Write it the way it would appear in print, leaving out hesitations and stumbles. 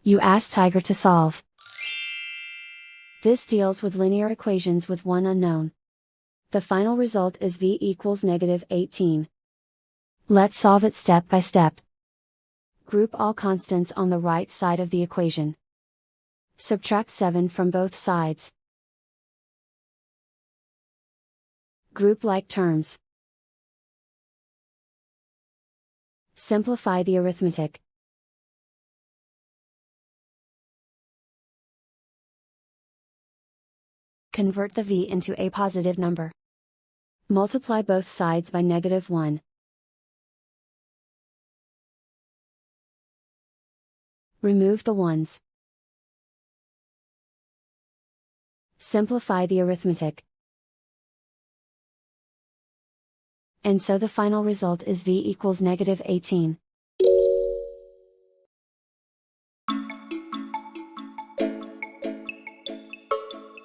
You ask Tiger to solve. This deals with linear equations with one unknown. The final result is v equals -18. Let's solve it step by step. Group all constants on the right side of the equation. Subtract 7 from both sides. Group like terms. Simplify the arithmetic. Convert the v into a positive number. Multiply both sides by -1. Remove the ones. Simplify the arithmetic. And so the final result is v equals -18.